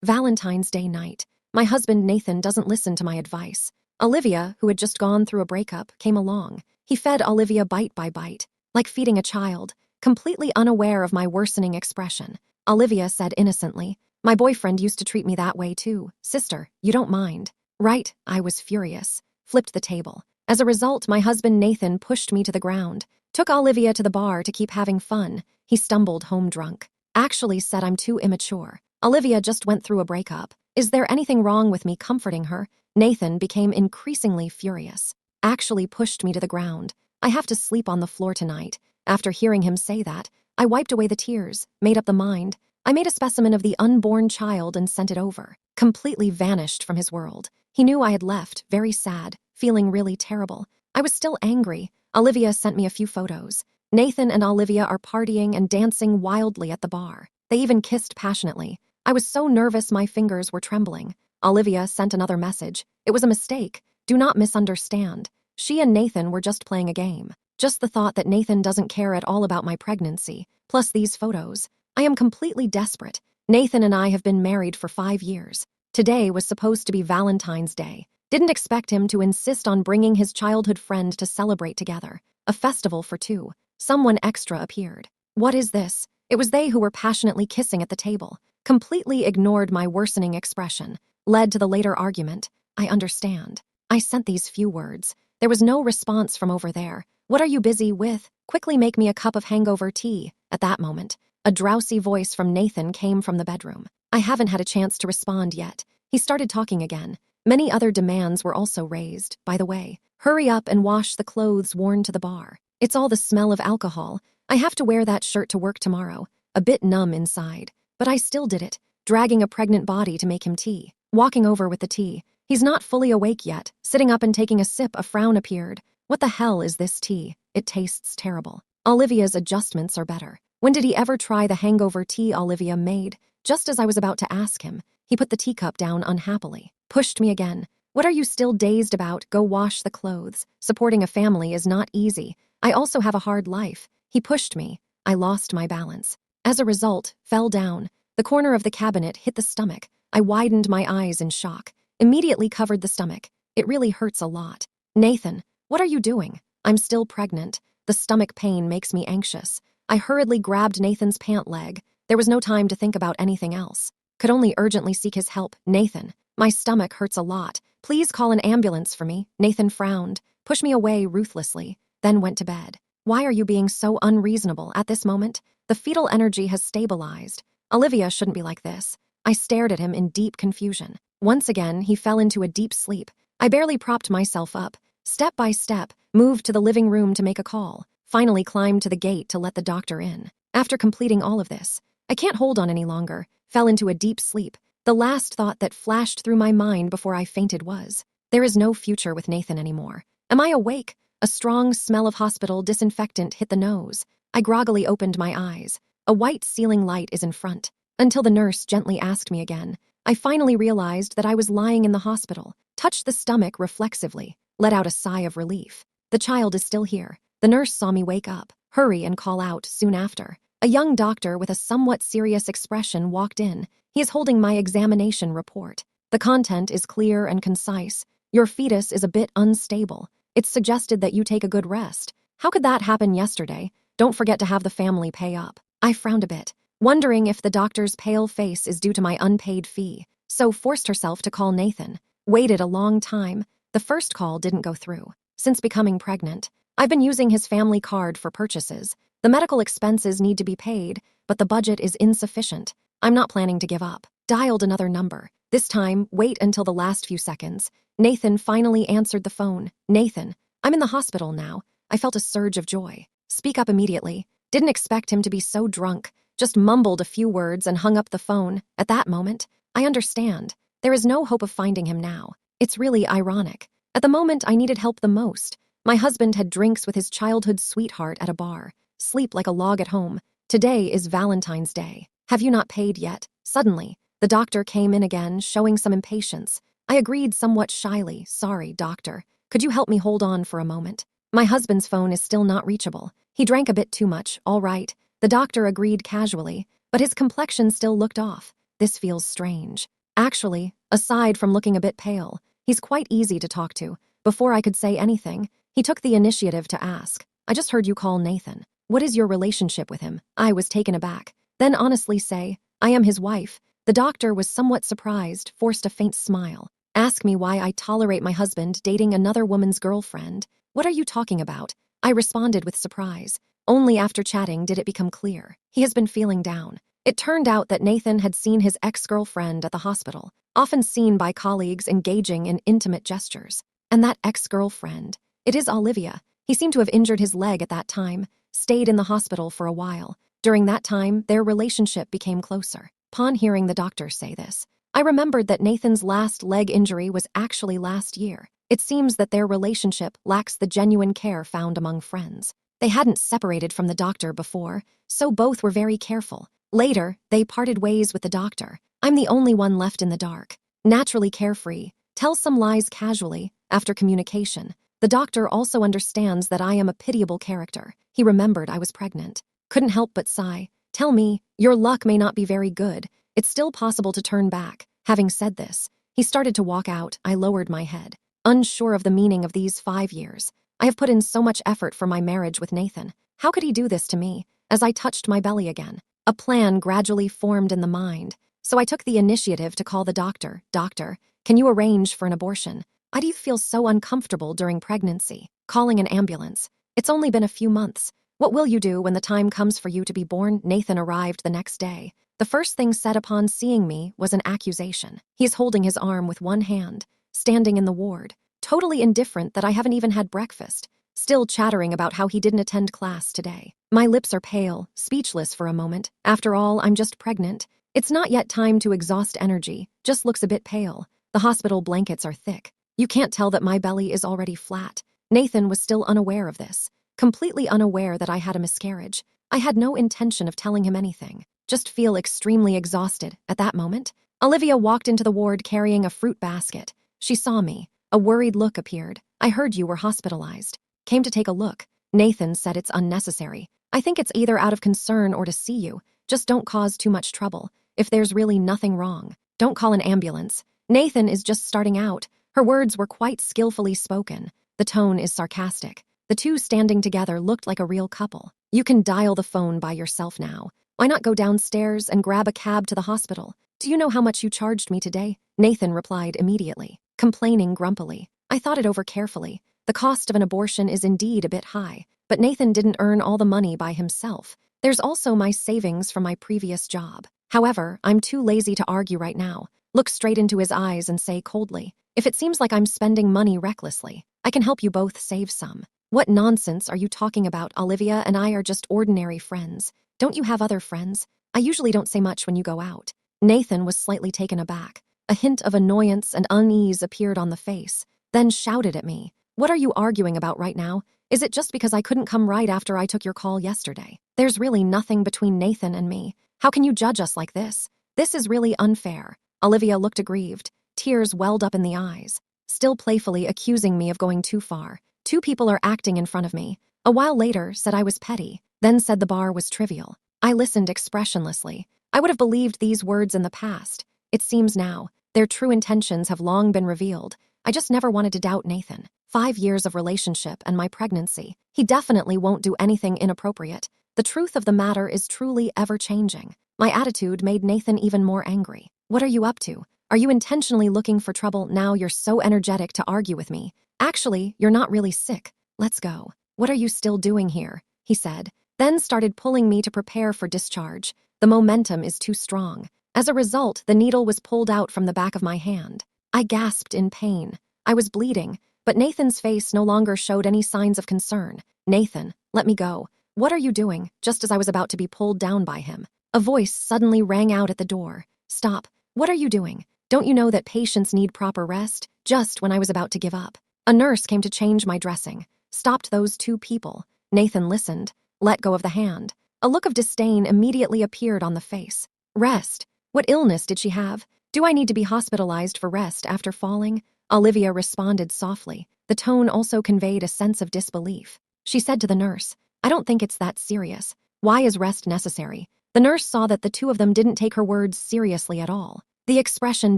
Valentine's Day night. My husband Nathan doesn't listen to my advice. Olivia, who had just gone through a breakup, came along. He fed Olivia bite by bite, like feeding a child, completely unaware of my worsening expression. Olivia said innocently, "My boyfriend used to treat me that way too. Sister, you don't mind." Right, I was furious. Flipped the table. As a result, my husband Nathan pushed me to the ground, took Olivia to the bar to keep having fun. He stumbled home drunk. Actually said I'm too immature. Olivia just went through a breakup. Is there anything wrong with me comforting her? Nathan became increasingly furious. Actually pushed me to the ground. I have to sleep on the floor tonight. After hearing him say that, I wiped away the tears, made up the mind. I made a specimen of the unborn child and sent it over. Completely vanished from his world. He knew I had left, very sad, feeling really terrible. I was still angry. Olivia sent me a few photos. Nathan and Olivia are partying and dancing wildly at the bar. They even kissed passionately. I was so nervous my fingers were trembling. Olivia sent another message. It was a mistake. Do not misunderstand. She and Nathan were just playing a game. Just the thought that Nathan doesn't care at all about my pregnancy, plus these photos. I am completely desperate. Nathan and I have been married for 5 years. Today was supposed to be Valentine's Day. Didn't expect him to insist on bringing his childhood friend to celebrate together. A festival for two. Someone extra appeared. What is this? It was they who were passionately kissing at the table. Completely ignored my worsening expression. Led to the later argument. I understand. I sent these few words. There was no response from over there. What are you busy with? Quickly make me a cup of hangover tea. At that moment, a drowsy voice from Nathan came from the bedroom. I haven't had a chance to respond yet. He started talking again. Many other demands were also raised. By the way, hurry up and wash the clothes worn to the bar. It's all the smell of alcohol. I have to wear that shirt to work tomorrow. A bit numb inside. But I still did it, dragging a pregnant body to make him tea. Walking over with the tea. He's not fully awake yet. Sitting up and taking a sip, a frown appeared. What the hell is this tea? It tastes terrible. Olivia's adjustments are better. When did he ever try the hangover tea Olivia made? Just as I was about to ask him, he put the teacup down unhappily. Pushed me again. What are you still dazed about? Go wash the clothes. Supporting a family is not easy. I also have a hard life. He pushed me. I lost my balance. As a result, fell down. The corner of the cabinet hit the stomach. I widened my eyes in shock. Immediately covered the stomach. It really hurts a lot. Nathan, what are you doing? I'm still pregnant. The stomach pain makes me anxious. I hurriedly grabbed Nathan's pant leg. There was no time to think about anything else. Could only urgently seek his help. Nathan, my stomach hurts a lot. Please call an ambulance for me. Nathan frowned, pushed me away ruthlessly, then went to bed. Why are you being so unreasonable at this moment? The fetal energy has stabilized. Olivia shouldn't be like this. I stared at him in deep confusion. Once again, he fell into a deep sleep. I barely propped myself up. Step by step, moved to the living room to make a call. Finally climbed to the gate to let the doctor in. After completing all of this, I can't hold on any longer. Fell into a deep sleep. The last thought that flashed through my mind before I fainted was, there is no future with Nathan anymore. Am I awake? A strong smell of hospital disinfectant hit the nose. I groggily opened my eyes. A white ceiling light is in front. Until the nurse gently asked me again. I finally realized that I was lying in the hospital. Touched the stomach reflexively. Let out a sigh of relief. The child is still here. The nurse saw me wake up, hurry and call out soon after. A young doctor with a somewhat serious expression walked in. He is holding my examination report. The content is clear and concise. Your fetus is a bit unstable. It's suggested that you take a good rest. How could that happen yesterday? Don't forget to have the family pay up. I frowned a bit, wondering if the doctor's pale face is due to my unpaid fee. So forced herself to call Nathan. Waited a long time. The first call didn't go through. Since becoming pregnant, I've been using his family card for purchases. The medical expenses need to be paid, but the budget is insufficient. I'm not planning to give up. Dialed another number. This time, wait until the last few seconds. Nathan finally answered the phone. Nathan, I'm in the hospital now. I felt a surge of joy. Speak up immediately. Didn't expect him to be so drunk. Just mumbled a few words and hung up the phone. At that moment, I understand. There is no hope of finding him now. It's really ironic. At the moment I needed help the most, my husband had drinks with his childhood sweetheart at a bar. Sleep like a log at home. Today is Valentine's Day. Have you not paid yet? Suddenly, the doctor came in again, showing some impatience. I agreed somewhat shyly. Sorry, doctor. Could you help me hold on for a moment? My husband's phone is still not reachable. He drank a bit too much. All right. The doctor agreed casually, but his complexion still looked off. This feels strange. Actually, aside from looking a bit pale, he's quite easy to talk to. Before I could say anything, he took the initiative to ask, I just heard you call Nathan. What is your relationship with him? I was taken aback. Then honestly say, I am his wife. The doctor was somewhat surprised, forced a faint smile. Ask me why I tolerate my husband dating another woman's girlfriend. What are you talking about? I responded with surprise. Only after chatting did it become clear. He has been feeling down. It turned out that Nathan had seen his ex-girlfriend at the hospital, often seen by colleagues engaging in intimate gestures. And that ex-girlfriend, it is Olivia. He seemed to have injured his leg at that time, stayed in the hospital for a while. During that time, their relationship became closer. Upon hearing the doctor say this, I remembered that Nathan's last leg injury was actually last year. It seems that their relationship lacks the genuine care found among friends. They hadn't separated from the doctor before, so both were very careful. Later, they parted ways with the doctor. I'm the only one left in the dark. Naturally carefree, tells some lies casually, after communication. The doctor also understands that I am a pitiable character. He remembered I was pregnant. Couldn't help but sigh. Tell me, your luck may not be very good. It's still possible to turn back. Having said this, he started to walk out. I lowered my head, unsure of the meaning of these 5 years. I have put in so much effort for my marriage with Nathan. How could he do this to me? As I touched my belly again, a plan gradually formed in the mind. So I took the initiative to call the doctor. Doctor, can you arrange for an abortion? Why do you feel so uncomfortable during pregnancy? Calling an ambulance. It's only been a few months. What will you do when the time comes for you to be born? Nathan arrived the next day. The first thing said upon seeing me was an accusation. He's holding his arm with one hand, standing in the ward, totally indifferent that I haven't even had breakfast, still chattering about how he didn't attend class today. My lips are pale, speechless for a moment. After all, I'm just pregnant. It's not yet time to exhaust energy, just looks a bit pale. The hospital blankets are thick. You can't tell that my belly is already flat. Nathan was still unaware of this, completely unaware that I had a miscarriage. I had no intention of telling him anything, just feel extremely exhausted. At that moment, Olivia walked into the ward carrying a fruit basket. She saw me. A worried look appeared. I heard you were hospitalized. Came to take a look. Nathan said it's unnecessary. I think it's either out of concern or to see you. Just don't cause too much trouble. If there's really nothing wrong, don't call an ambulance. Nathan is just starting out. Her words were quite skillfully spoken. The tone is sarcastic. The two standing together looked like a real couple. You can dial the phone by yourself now. Why not go downstairs and grab a cab to the hospital? Do you know how much you charged me today? Nathan replied immediately, complaining grumpily. I thought it over carefully. The cost of an abortion is indeed a bit high, but Nathan didn't earn all the money by himself. There's also my savings from my previous job. However, I'm too lazy to argue right now. Look straight into his eyes and say coldly, if it seems like I'm spending money recklessly, I can help you both save some. What nonsense are you talking about? Olivia and I are just ordinary friends. Don't you have other friends? I usually don't say much when you go out. Nathan was slightly taken aback. A hint of annoyance and unease appeared on the face, then shouted at me. What are you arguing about right now? Is it just because I couldn't come right after I took your call yesterday? There's really nothing between Nathan and me. How can you judge us like this? This is really unfair. Olivia looked aggrieved. Tears welled up in the eyes, still playfully accusing me of going too far. Two people are acting in front of me. A while later, said I was petty, then said the bar was trivial. I listened expressionlessly. I would have believed these words in the past. It seems now, their true intentions have long been revealed. I just never wanted to doubt Nathan. 5 years of relationship and my pregnancy. He definitely won't do anything inappropriate. The truth of the matter is truly ever-changing. My attitude made Nathan even more angry. What are you up to? Are you intentionally looking for trouble now you're so energetic to argue with me? Actually, you're not really sick. Let's go. What are you still doing here? He said, then started pulling me to prepare for discharge. The momentum is too strong. As a result, the needle was pulled out from the back of my hand. I gasped in pain. I was bleeding, but Nathan's face no longer showed any signs of concern. Nathan, let me go. What are you doing? Just as I was about to be pulled down by him, a voice suddenly rang out at the door. Stop. What are you doing? Don't you know that patients need proper rest? Just when I was about to give up, a nurse came to change my dressing, stopped those two people. Nathan listened, let go of the hand. A look of disdain immediately appeared on the face. Rest? What illness did she have? Do I need to be hospitalized for rest after falling? Olivia responded softly. The tone also conveyed a sense of disbelief. She said to the nurse, I don't think it's that serious. Why is rest necessary? The nurse saw that the two of them didn't take her words seriously at all. The expression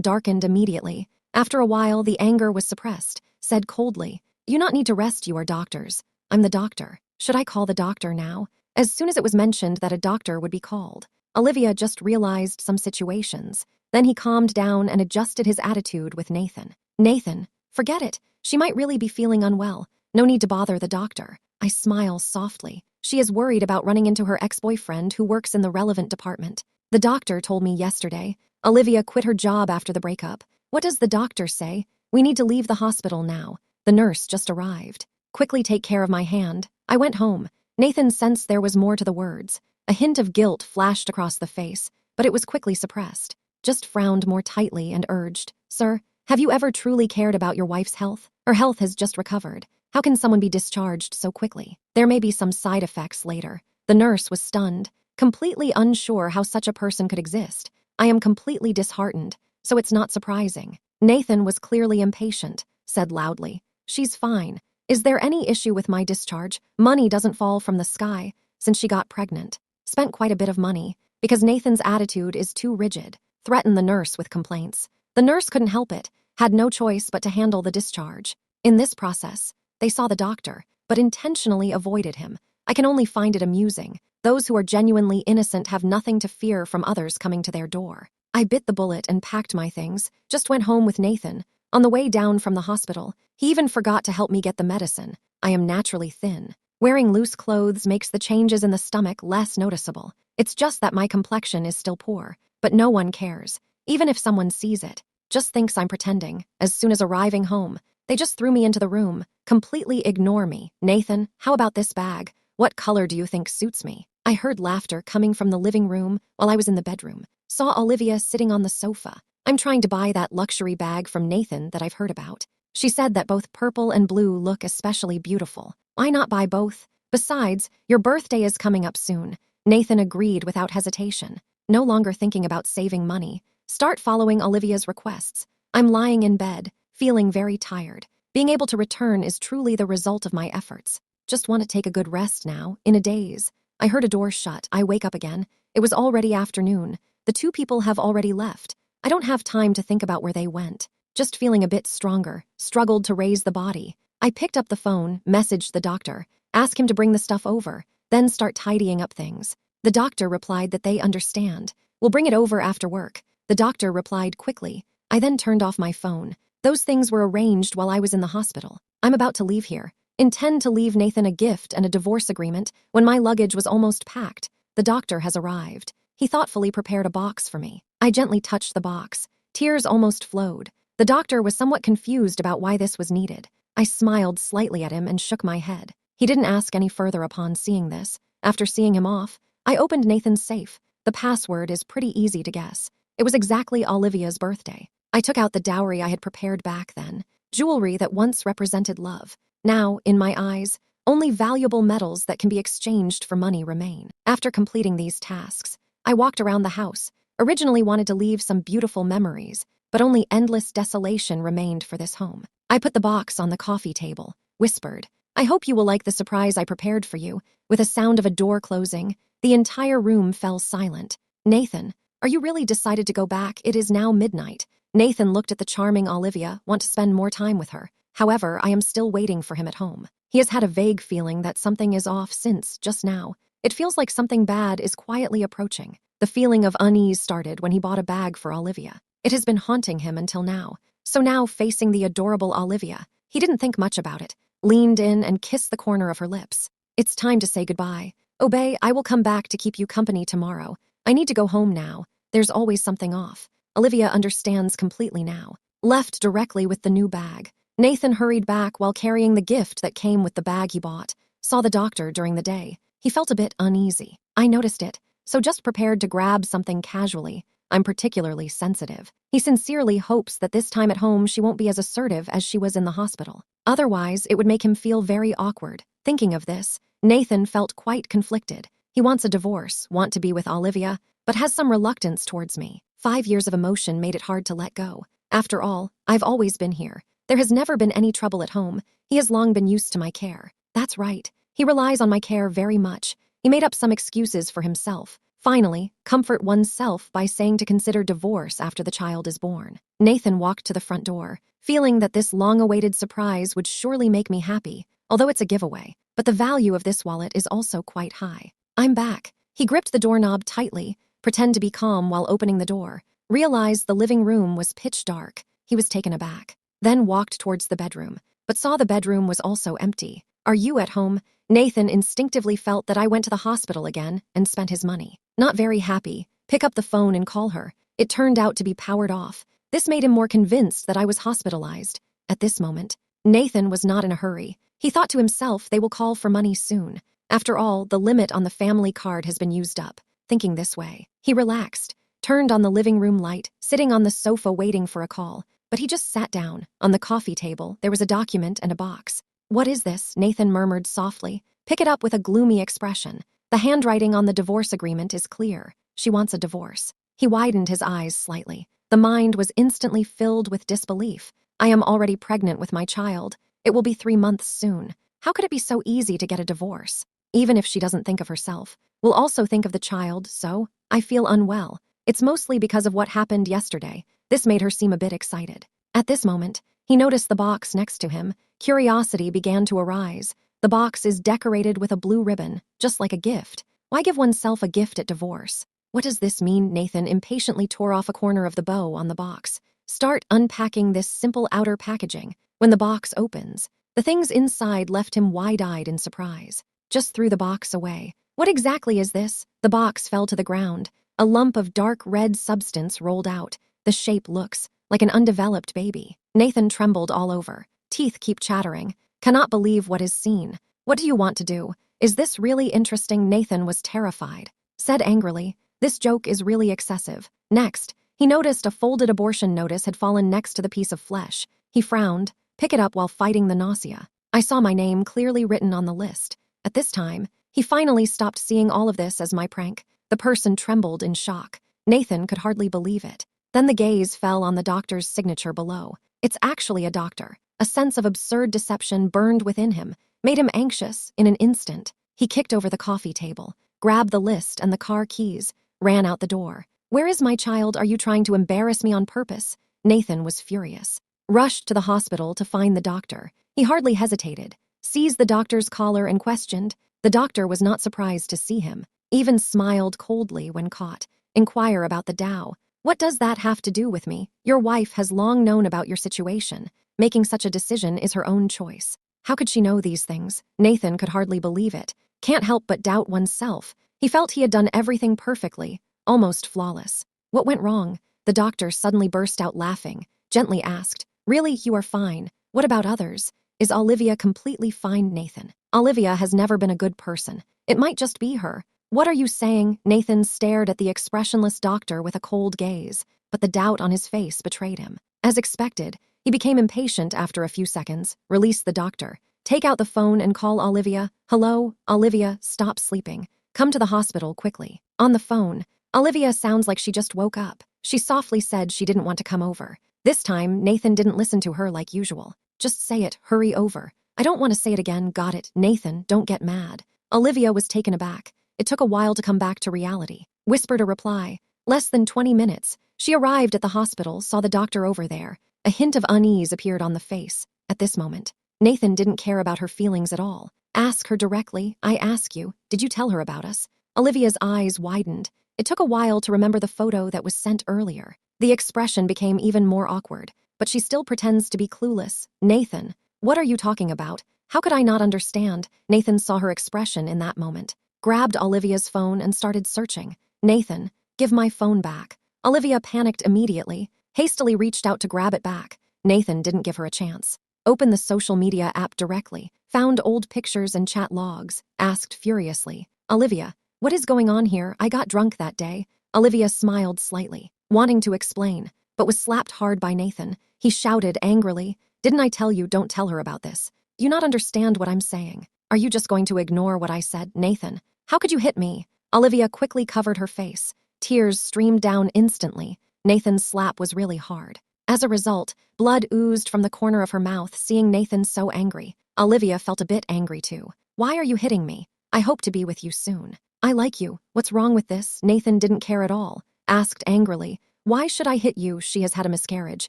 darkened immediately. After a while, the anger was suppressed, said coldly, "You not need to rest, you are doctors. I'm the doctor. Should I call the doctor now?" As soon as it was mentioned that a doctor would be called, Olivia just realized some situations. Then he calmed down and adjusted his attitude with Nathan. "Nathan, forget it. She might really be feeling unwell. No need to bother the doctor." I smile softly. She is worried about running into her ex-boyfriend who works in the relevant department. "The doctor told me yesterday. Olivia quit her job after the breakup. What does the doctor say? We need to leave the hospital now. The nurse just arrived. Quickly take care of my hand." I went home. Nathan sensed there was more to the words. A hint of guilt flashed across the face, but it was quickly suppressed. Just frowned more tightly and urged, "Sir, have you ever truly cared about your wife's health? Her health has just recovered. How can someone be discharged so quickly? There may be some side effects later." The nurse was stunned, completely unsure how such a person could exist. I am completely disheartened, so it's not surprising. Nathan was clearly impatient, said loudly, "She's fine. Is there any issue with my discharge? Money doesn't fall from the sky. Since she got pregnant, spent quite a bit of money, because Nathan's attitude is too rigid." Threatened the nurse with complaints. The nurse couldn't help it, had no choice but to handle the discharge. In this process, they saw the doctor, but intentionally avoided him. I can only find it amusing. Those who are genuinely innocent have nothing to fear from others coming to their door. I bit the bullet and packed my things, just went home with Nathan. On the way down from the hospital, he even forgot to help me get the medicine. I am naturally thin. Wearing loose clothes makes the changes in the stomach less noticeable. It's just that my complexion is still poor, but no one cares. Even if someone sees it, just thinks I'm pretending. As soon as arriving home, they just threw me into the room, completely ignore me. "Nathan, how about this bag? What color do you think suits me?" I heard laughter coming from the living room while I was in the bedroom. Saw Olivia sitting on the sofa. "I'm trying to buy that luxury bag from Nathan that I've heard about. She said that both purple and blue look especially beautiful. Why not buy both? Besides, your birthday is coming up soon." Nathan agreed without hesitation. No longer thinking about saving money, start following Olivia's requests. I'm lying in bed, feeling very tired. Being able to return is truly the result of my efforts. Just want to take a good rest now, in a daze. I heard a door shut. I wake up again. It was already afternoon. The two people have already left. I don't have time to think about where they went. Just feeling a bit stronger, struggled to raise the body. I picked up the phone, messaged the doctor, asked him to bring the stuff over, then start tidying up things. The doctor replied that they understand. "We'll bring it over after work." The doctor replied quickly. I then turned off my phone. Those things were arranged while I was in the hospital. I'm about to leave here. Intend to leave Nathan a gift and a divorce agreement when my luggage was almost packed. The doctor has arrived. He thoughtfully prepared a box for me. I gently touched the box. Tears almost flowed. The doctor was somewhat confused about why this was needed. I smiled slightly at him and shook my head. He didn't ask any further upon seeing this. After seeing him off, I opened Nathan's safe. The password is pretty easy to guess. It was exactly Olivia's birthday. I took out the dowry I had prepared back then, jewelry that once represented love. Now, in my eyes, only valuable metals that can be exchanged for money remain. After completing these tasks, I walked around the house. Originally wanted to leave some beautiful memories, but only endless desolation remained for this home. I put the box on the coffee table, whispered, "I hope you will like the surprise I prepared for you." With a sound of a door closing, the entire room fell silent. "Nathan, are you really decided to go back? It is now midnight." Nathan looked at the charming Olivia, want to spend more time with her. However, I am still waiting for him at home. He has had a vague feeling that something is off since, just now. It feels like something bad is quietly approaching. The feeling of unease started when he bought a bag for Olivia. It has been haunting him until now. So now, facing the adorable Olivia, he didn't think much about it, leaned in and kissed the corner of her lips. "It's time to say goodbye. Obey, I will come back to keep you company tomorrow. I need to go home now. There's always something off." Olivia understands completely now. Left directly with the new bag. Nathan hurried back while carrying the gift that came with the bag he bought. Saw the doctor during the day. He felt a bit uneasy. I noticed it, so just prepared to grab something casually. I'm particularly sensitive. He sincerely hopes that this time at home she won't be as assertive as she was in the hospital. Otherwise, it would make him feel very awkward. Thinking of this, Nathan felt quite conflicted. He wants a divorce, want to be with Olivia, but has some reluctance towards me. 5 years of emotion made it hard to let go. After all, I've always been here. There has never been any trouble at home. He has long been used to my care. That's right. He relies on my care very much. He made up some excuses for himself. Finally, comfort oneself by saying to consider divorce after the child is born. Nathan walked to the front door, feeling that this long-awaited surprise would surely make me happy, although it's a giveaway. But the value of this wallet is also quite high. I'm back. He gripped the doorknob tightly, pretend to be calm while opening the door, realized the living room was pitch dark. He was taken aback, then walked towards the bedroom, but saw the bedroom was also empty. Are you at home? Nathan instinctively felt that I went to the hospital again and spent his money. Not very happy. Pick up the phone and call her. It turned out to be powered off. This made him more convinced that I was hospitalized. At this moment, Nathan was not in a hurry. He thought to himself, they will call for money soon. After all, the limit on the family card has been used up. Thinking this way, he relaxed, turned on the living room light, sitting on the sofa waiting for a call. But he just sat down. On the coffee table, there was a document and a box. What is this? Nathan murmured softly. Pick it up with a gloomy expression. The handwriting on the divorce agreement is clear. She wants a divorce. He widened his eyes slightly. The mind was instantly filled with disbelief. I am already pregnant with my child. It will be 3 months soon. How could it be so easy to get a divorce? Even if she doesn't think of herself, we'll also think of the child, so I feel unwell. It's mostly because of what happened yesterday. This made her seem a bit excited. At this moment, he noticed the box next to him. Curiosity began to arise. The box is decorated with a blue ribbon, just like a gift. Why give oneself a gift at divorce? What does this mean? Nathan impatiently tore off a corner of the bow on the box. Start unpacking this simple outer packaging. When the box opens, the things inside left him wide-eyed in surprise. Just threw the box away. What exactly is this? The box fell to the ground. A lump of dark red substance rolled out. The shape looks like an undeveloped baby. Nathan trembled all over. Teeth keep chattering. Cannot believe what is seen. What do you want to do? Is this really interesting? Nathan was terrified. Said angrily, this joke is really excessive. Next, he noticed a folded abortion notice had fallen next to the piece of flesh. He frowned, pick it up while fighting the nausea. I saw my name clearly written on the list. At this time, he finally stopped seeing all of this as my prank. The person trembled in shock. Nathan could hardly believe it. Then the gaze fell on the doctor's signature below. It's actually a doctor. A sense of absurd deception burned within him, made him anxious in an instant. He kicked over the coffee table, grabbed the list and the car keys, ran out the door. Where is my child? Are you trying to embarrass me on purpose? Nathan was furious. Rushed to the hospital to find the doctor. He hardly hesitated, seized the doctor's collar and questioned. The doctor was not surprised to see him, even smiled coldly when caught. Inquire about the Dow. What does that have to do with me? Your wife has long known about your situation. Making such a decision is her own choice. How could she know these things? Nathan could hardly believe it. Can't help but doubt oneself. He felt he had done everything perfectly, almost flawless. What went wrong? The doctor suddenly burst out laughing, gently asked, really, you are fine. What about others? Is Olivia completely fine? Nathan. Olivia has never been a good person. It might just be her. What are you saying? Nathan stared at the expressionless doctor with a cold gaze, but the doubt on his face betrayed him. As expected, he became impatient after a few seconds, released the doctor. Take out the phone and call Olivia. Hello, Olivia, stop sleeping. Come to the hospital quickly. On the phone, Olivia sounds like she just woke up. She softly said she didn't want to come over. This time, Nathan didn't listen to her like usual. Just say it, hurry over. I don't want to say it again, got it. Nathan, don't get mad. Olivia was taken aback. It took a while to come back to reality. Whispered a reply. Less than 20 minutes. She arrived at the hospital, saw the doctor over there. A hint of unease appeared on the face. At this moment, Nathan didn't care about her feelings at all. Ask her directly. I ask you, did you tell her about us? Olivia's eyes widened. It took a while to remember the photo that was sent earlier. The expression became even more awkward, but she still pretends to be clueless. Nathan, what are you talking about? How could I not understand? Nathan saw her expression in that moment, grabbed Olivia's phone and started searching. Nathan, give my phone back. Olivia panicked immediately, hastily reached out to grab it back. Nathan didn't give her a chance. Opened the social media app directly, found old pictures and chat logs, asked furiously, Olivia, what is going on here? I got drunk that day. Olivia smiled slightly, wanting to explain, but was slapped hard by Nathan. He shouted angrily, didn't I tell you don't tell her about this? Do you not understand what I'm saying? Are you just going to ignore what I said? Nathan, how could you hit me? Olivia quickly covered her face. Tears streamed down instantly. Nathan's slap was really hard. As a result, blood oozed from the corner of her mouth. Seeing Nathan so angry, Olivia felt a bit angry too. Why are you hitting me? I hope to be with you soon. I like you. What's wrong with this? Nathan didn't care at all. Asked angrily, why should I hit you? She has had a miscarriage.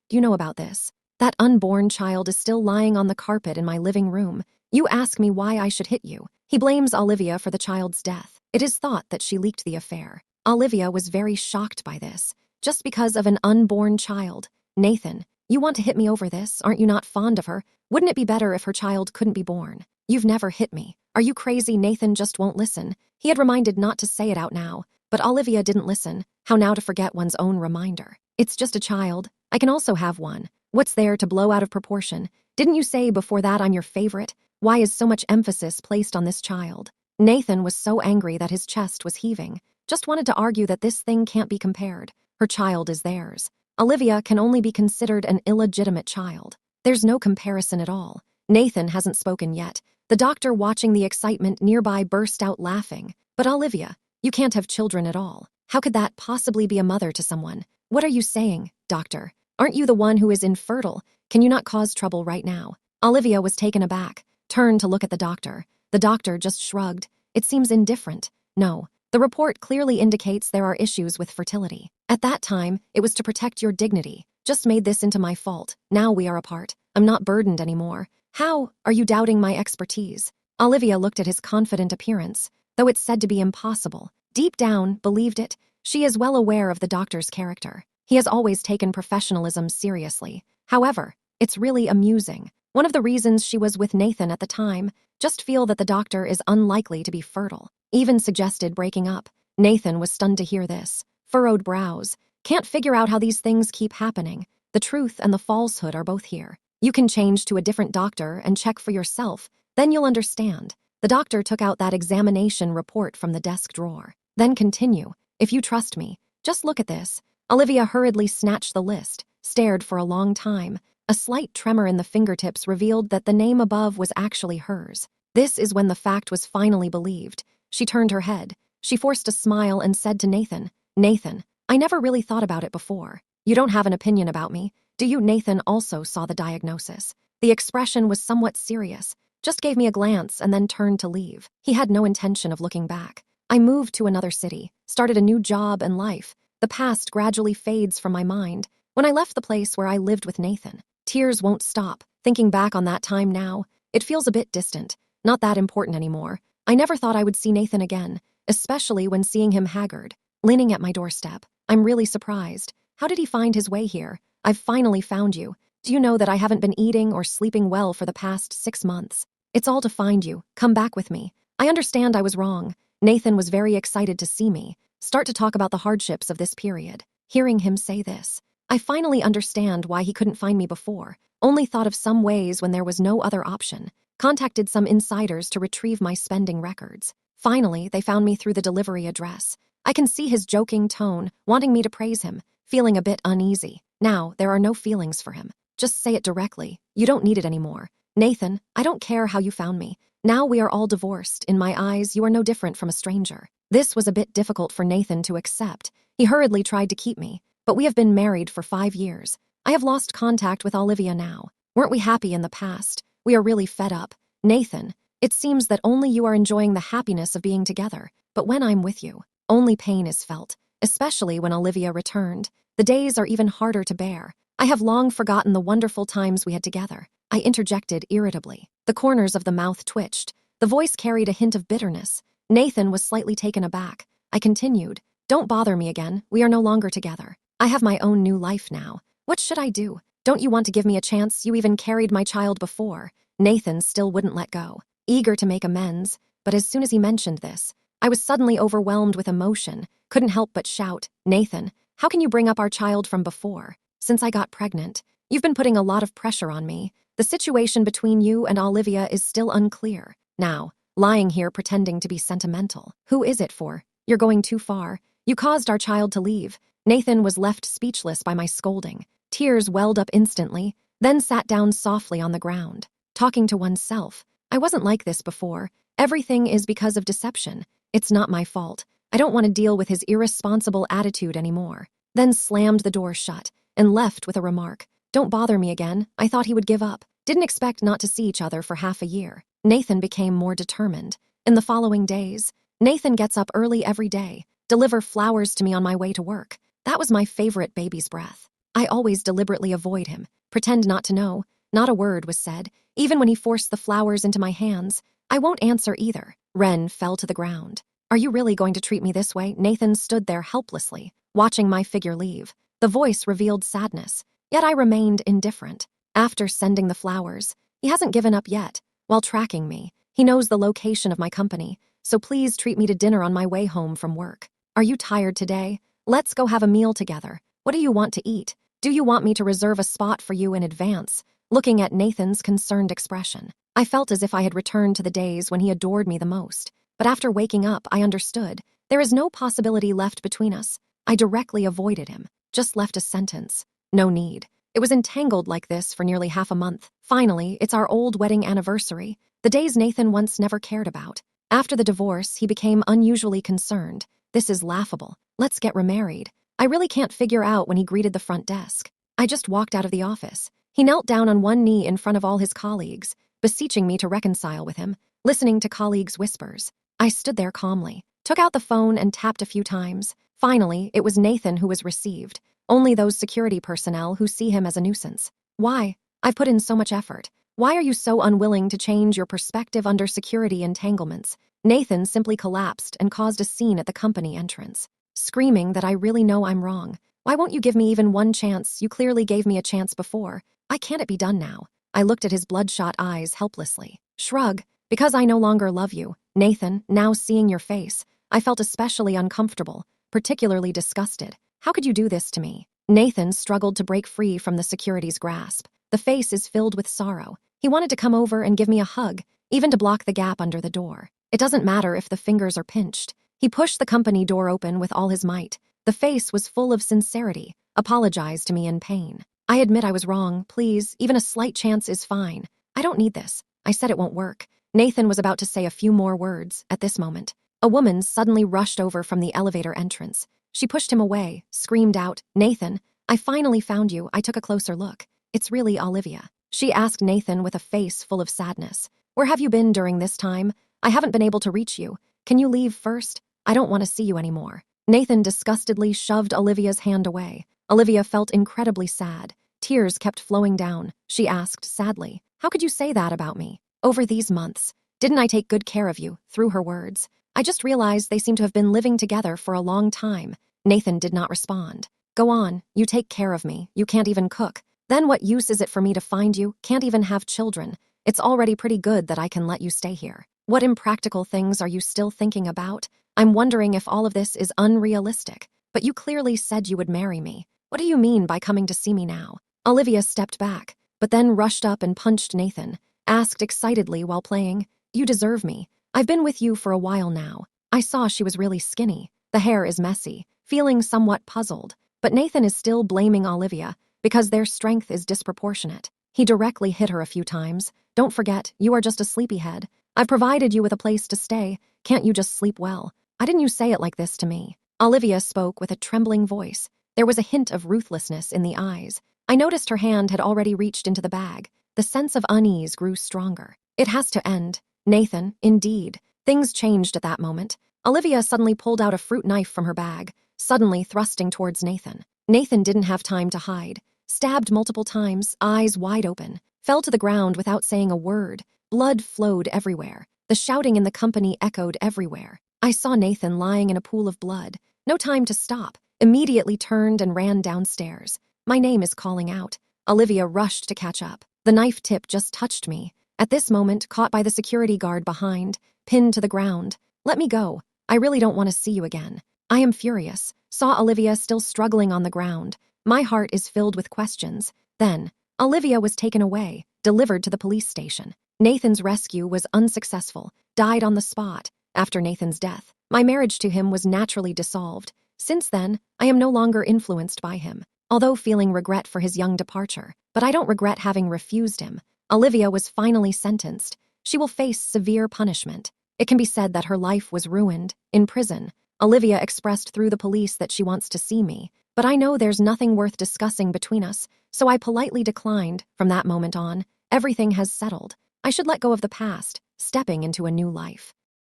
Do you know about this? That unborn child is still lying on the carpet in my living room. You ask me why I should hit you. He blames Olivia for the child's death. It is thought that she leaked the affair. Olivia was very shocked by this. Just because of an unborn child. Nathan, you want to hit me over this? Aren't you not fond of her? Wouldn't it be better if her child couldn't be born? You've never hit me. Are you crazy? Nathan just won't listen. He had reminded not to say it out now, but Olivia didn't listen. How now to forget one's own reminder? It's just a child. I can also have one. What's there to blow out of proportion? Didn't you say before that I'm your favorite? Why is so much emphasis placed on this child? Nathan was so angry that his chest was heaving. Just wanted to argue that this thing can't be compared. Her child is theirs. Olivia can only be considered an illegitimate child. There's no comparison at all. Nathan hasn't spoken yet. The doctor, watching the excitement nearby, burst out laughing. But Olivia, you can't have children at all. How could that possibly be a mother to someone? What are you saying, doctor? Aren't you the one who is infertile? Can you not cause trouble right now? Olivia was taken aback, turned to look at the doctor. The doctor just shrugged. It seems indifferent. No, the report clearly indicates there are issues with fertility. At that time, it was to protect your dignity. Just made this into my fault. Now we are apart. I'm not burdened anymore. How are you doubting my expertise? Olivia looked at his confident appearance. Though it's said to be impossible, deep down, believed it. She is well aware of the doctor's character. He has always taken professionalism seriously. However, it's really amusing. One of the reasons she was with Nathan at the time, just feel that the doctor is unlikely to be fertile. Even suggested breaking up. Nathan was stunned to hear this. Furrowed brows. Can't figure out how these things keep happening. The truth and the falsehood are both here. You can change to a different doctor and check for yourself. Then you'll understand. The doctor took out that examination report from the desk drawer. Then continue. If you trust me, just look at this. Olivia hurriedly snatched the list, stared for a long time. A slight tremor in the fingertips revealed that the name above was actually hers. This is when the fact was finally believed. She turned her head. She forced a smile and said to Nathan, Nathan, I never really thought about it before. You don't have an opinion about me, do you? Nathan also saw the diagnosis. The expression was somewhat serious. Just gave me a glance and then turned to leave. He had no intention of looking back. I moved to another city, started a new job and life. The past gradually fades from my mind. When I left the place where I lived with Nathan, tears won't stop. Thinking back on that time now, it feels a bit distant, not that important anymore. I never thought I would see Nathan again, especially when seeing him haggard, leaning at my doorstep. I'm really surprised. How did he find his way here? I've finally found you. Do you know that I haven't been eating or sleeping well for the past 6 months? It's all to find you. Come back with me. I understand I was wrong. Nathan was very excited to see me, start to talk about the hardships of this period. Hearing him say this, I finally understand why he couldn't find me before. Only thought of some ways when there was no other option. Contacted some insiders to retrieve my spending records. Finally, they found me through the delivery address. I can see his joking tone, wanting me to praise him, feeling a bit uneasy. Now, there are no feelings for him. Just say it directly. You don't need it anymore. Nathan, I don't care how you found me. Now we are all divorced. In my eyes, you are no different from a stranger. This was a bit difficult for Nathan to accept. He hurriedly tried to keep me, but we have been married for 5 years. I have lost contact with Olivia now. Weren't we happy in the past? We are really fed up. Nathan, it seems that only you are enjoying the happiness of being together, but when I'm with you, only pain is felt, especially when Olivia returned. The days are even harder to bear. I have long forgotten the wonderful times we had together. I interjected irritably. The corners of the mouth twitched. The voice carried a hint of bitterness. Nathan was slightly taken aback. I continued, don't bother me again. We are no longer together. I have my own new life now. What should I do? Don't you want to give me a chance? You even carried my child before. Nathan still wouldn't let go, eager to make amends. But as soon as he mentioned this, I was suddenly overwhelmed with emotion. Couldn't help but shout, Nathan, how can you bring up our child from before? Since I got pregnant, you've been putting a lot of pressure on me. The situation between you and Olivia is still unclear. Now, lying here pretending to be sentimental. Who is it for? You're going too far. You caused our child to leave. Nathan was left speechless by my scolding. Tears welled up instantly, then sat down softly on the ground. Talking to oneself. I wasn't like this before. Everything is because of deception. It's not my fault. I don't want to deal with his irresponsible attitude anymore. Then slammed the door shut and left with a remark. Don't bother me again. I thought he would give up. Didn't expect not to see each other for half a year. Nathan became more determined. In the following days, Nathan gets up early every day, deliver flowers to me on my way to work. That was my favorite baby's breath. I always deliberately avoid him, pretend not to know. Not a word was said, even when he forced the flowers into my hands. I won't answer either. Ren fell to the ground. Are you really going to treat me this way? Nathan stood there helplessly, watching my figure leave. The voice revealed sadness, yet I remained indifferent. After sending the flowers, he hasn't given up yet. While tracking me, he knows the location of my company, so please treat me to dinner on my way home from work. Are you tired today? Let's go have a meal together. What do you want to eat? Do you want me to reserve a spot for you in advance? Looking at Nathan's concerned expression, I felt as if I had returned to the days when he adored me the most. But after waking up, I understood. There is no possibility left between us. I directly avoided him, just left a sentence. No need. It was entangled like this for nearly half a month. Finally, it's our old wedding anniversary, the days Nathan once never cared about. After the divorce, he became unusually concerned. This is laughable. Let's get remarried. I really can't figure out when he greeted the front desk. I just walked out of the office. He knelt down on one knee in front of all his colleagues, beseeching me to reconcile with him, listening to colleagues' whispers. I stood there calmly, took out the phone and tapped a few times. Finally, it was Nathan who was received. Only those security personnel who see him as a nuisance. Why? I've put in so much effort. Why are you so unwilling to change your perspective under security entanglements? Nathan simply collapsed and caused a scene at the company entrance, screaming that I really know I'm wrong. Why won't you give me even one chance? You clearly gave me a chance before. Why can't it be done now? I looked at his bloodshot eyes helplessly. Shrug. Because I no longer love you. Nathan, now seeing your face, I felt especially uncomfortable, particularly disgusted. How could you do this to me? Nathan struggled to break free from the security's grasp. The face is filled with sorrow. He wanted to come over and give me a hug, even to block the gap under the door. It doesn't matter if the fingers are pinched. He pushed the company door open with all his might. The face was full of sincerity, apologized to me in pain. I admit I was wrong, please, even a slight chance is fine. I don't need this. I said it won't work. Nathan was about to say a few more words at this moment. A woman suddenly rushed over from the elevator entrance. She pushed him away, screamed out, Nathan, I finally found you. I took a closer look. It's really Olivia. She asked Nathan with a face full of sadness. Where have you been during this time? I haven't been able to reach you. Can you leave first? I don't want to see you anymore. Nathan disgustedly shoved Olivia's hand away. Olivia felt incredibly sad. Tears kept flowing down. She asked sadly, how could you say that about me? Over these months, didn't I take good care of you? Through her words, I just realized they seem to have been living together for a long time. Nathan did not respond. Go on, you take care of me. You can't even cook. Then what use is it for me to find you? Can't even have children. It's already pretty good that I can let you stay here. What impractical things are you still thinking about? I'm wondering if all of this is unrealistic. But you clearly said you would marry me. What do you mean by coming to see me now? Olivia stepped back, but then rushed up and punched Nathan, asked excitedly while playing, you deserve me. I've been with you for a while now. I saw she was really skinny. The hair is messy, feeling somewhat puzzled. But Nathan is still blaming Olivia because their strength is disproportionate. He directly hit her a few times. Don't forget, you are just a sleepyhead. I've provided you with a place to stay. Can't you just sleep well? Why didn't you say it like this to me? Olivia spoke with a trembling voice. There was a hint of ruthlessness in the eyes. I noticed her hand had already reached into the bag. The sense of unease grew stronger. It has to end. Nathan, indeed. Things changed at that moment. Olivia suddenly pulled out a fruit knife from her bag, suddenly thrusting towards Nathan. Nathan didn't have time to hide. Stabbed multiple times, eyes wide open, fell to the ground without saying a word. Blood flowed everywhere. The shouting in the company echoed everywhere. I saw Nathan lying in a pool of blood. No time to stop. Immediately turned and ran downstairs. My name is calling out. Olivia rushed to catch up. The knife tip just touched me. At this moment, caught by the security guard behind, pinned to the ground. Let me go. I really don't want to see you again. I am furious. Saw Olivia still struggling on the ground. My heart is filled with questions. Then, Olivia was taken away, delivered to the police station. Nathan's rescue was unsuccessful, died on the spot. After Nathan's death, my marriage to him was naturally dissolved. Since then, I am no longer influenced by him, although feeling regret for his young departure. But I don't regret having refused him. Olivia was finally sentenced. She will face severe punishment. It can be said that her life was ruined. In prison, Olivia expressed through the police that she wants to see me, but I know there's nothing worth discussing between us, so I politely declined. From that moment on, everything has settled. I should let go of the past, stepping into a new life.